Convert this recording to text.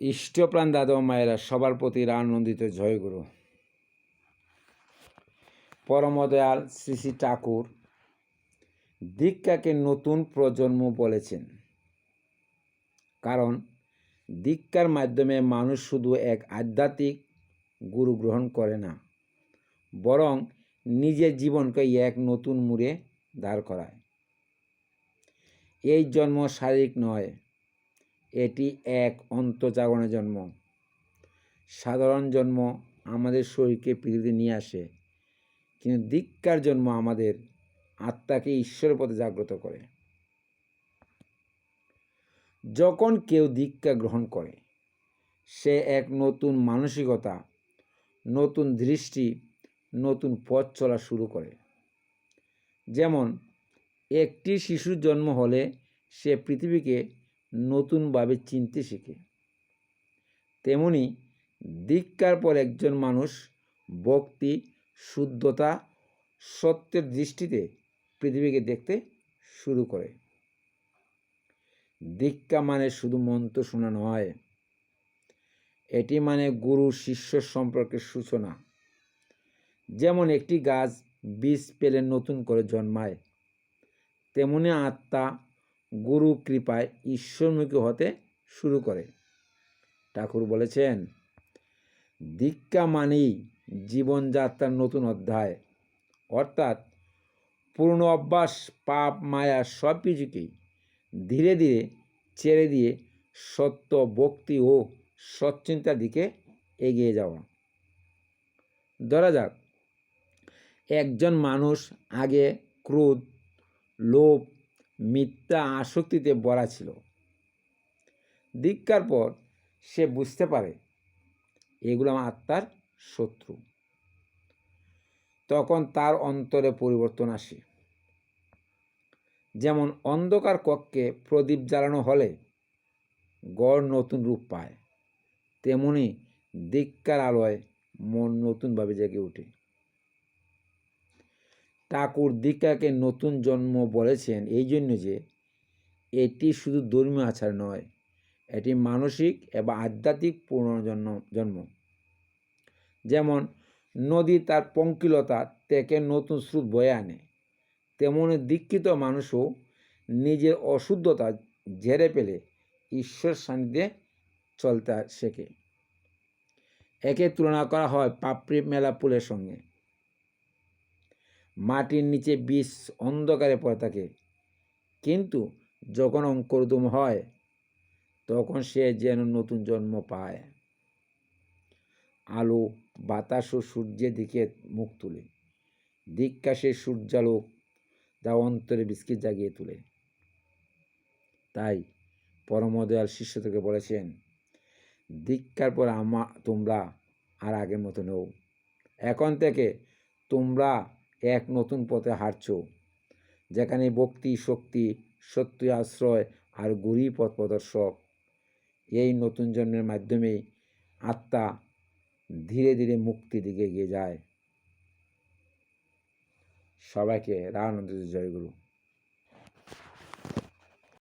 ইষ্টপ্রাণ দাদা ও মায়েরা সবার প্রতি আনন্দিত জয়গুরু। পরমদয়াল শ্রী শ্রী ঠাকুর দীক্ষাকে নতুন প্রজন্ম বলেছেন, কারণ দীক্ষার মাধ্যমে মানুষ শুধু এক আধ্যাত্মিক গুরু গ্রহণ করে না, বরং নিজের জীবনকে এক নতুন মোড়ে দাঁড় করায়। এই জন্ম শারীরিক নয়, এটি এক অন্তর্জাগরণের জন্ম। সাধারণ জন্ম আমাদের শরীরকে পৃথিবীতে নিয়ে আসে, কিন্তু দীক্ষার জন্ম আমাদের আত্মাকে ঈশ্বরের পথে জাগ্রত করে। যখন কেউ দীক্ষা গ্রহণ করে, সে এক নতুন মানসিকতা, নতুন দৃষ্টি, নতুন পথ চলা শুরু করে। যেমন একটি শিশুর জন্ম হলে সে পৃথিবীকে নতুনভাবে চিনতে শেখে, তেমনি দীক্ষার পর একজন মানুষ ভক্তি, শুদ্ধতা, সত্যের দৃষ্টিতে পৃথিবীকে দেখতে শুরু করে। দীক্ষা মানে শুধু মন্ত্র শোনা নয়, এটি মানে গুরু শিষ্য সম্পর্কের সূচনা। যেমন একটি গাছ বীজ পেলে নতুন করে জন্মায়, তেমনি আত্মা গুরু কৃপায় ঈশ্বরমুখী হতে শুরু করে। ঠাকুর বলেছেন, দীক্ষা মানেই জীবনযাত্রার নতুন অধ্যায়, অর্থাৎ পুরনো অভ্যাস, পাপ, মায়া সব কিছুকেই ধীরে ধীরে ছেড়ে দিয়ে সত্য, ভক্তি ও সচ্চিন্তার দিকে এগিয়ে যাওয়া। ধরা যাক, একজন মানুষ আগে ক্রোধ, লোভ, মিথ্যা আসক্তিতে ভরা ছিল। দীক্ষার পর সে বুঝতে পারে এগুলো আমার আত্মার শত্রু। তখন তার অন্তরে পরিবর্তন আসে। যেমন অন্ধকার কক্ষে প্রদীপ জ্বালানো হলে ঘর নতুন রূপ পায়, তেমনি দীক্ষার আলোয় মন নতুনভাবে জেগে ওঠে। ঠাকুর দীক্ষাকে নতুন জন্ম বলেছেন এই জন্য যে এটি শুধু ধর্মীয় আচার নয়, এটি মানসিক এবং আধ্যাত্মিক পুনর্জন্ম। যেমন নদী তার পঙ্কিলতা থেকে নতুন স্রোত বয়ে আনে, তেমনি দীক্ষিত মানুষও নিজের অশুদ্ধতা ঝেড়ে ফেলে ঈশ্বর সান্নিধ্যে চলতে শেখে। একে তুলনা করা হয় পাপড়ি মেলা ফুলের সঙ্গে। মাটির নিচে বীজ অন্ধকারে পড়ে থাকে, কিন্তু যখন অঙ্কুরোদ্গম হয় তখন সে যেন নতুন জন্ম পায়। আলো, বাতাস ও সূর্যের দিকে মুখ তুলে। দীক্ষা সে সূর্যালোক যা অন্তরে বীজকে জাগিয়ে তোলে। তাই পরমদয়াল শিষ্যদেরকে বলেছেন, দীক্ষার পর তোমরা আর আগের মতো নও। এখন থেকে তোমরা এক নতুন পথে হাঁটছ, যেখানে ভক্তি, শক্তি, সত্য আশ্রয় আর গুরুই পথ প্রদর্শক। এই নতুন জন্মের মাধ্যমেই আত্মা ধীরে ধীরে মুক্তির দিকে এগিয়ে যায়। সবাইকে রানন্দিত জয়গুরু।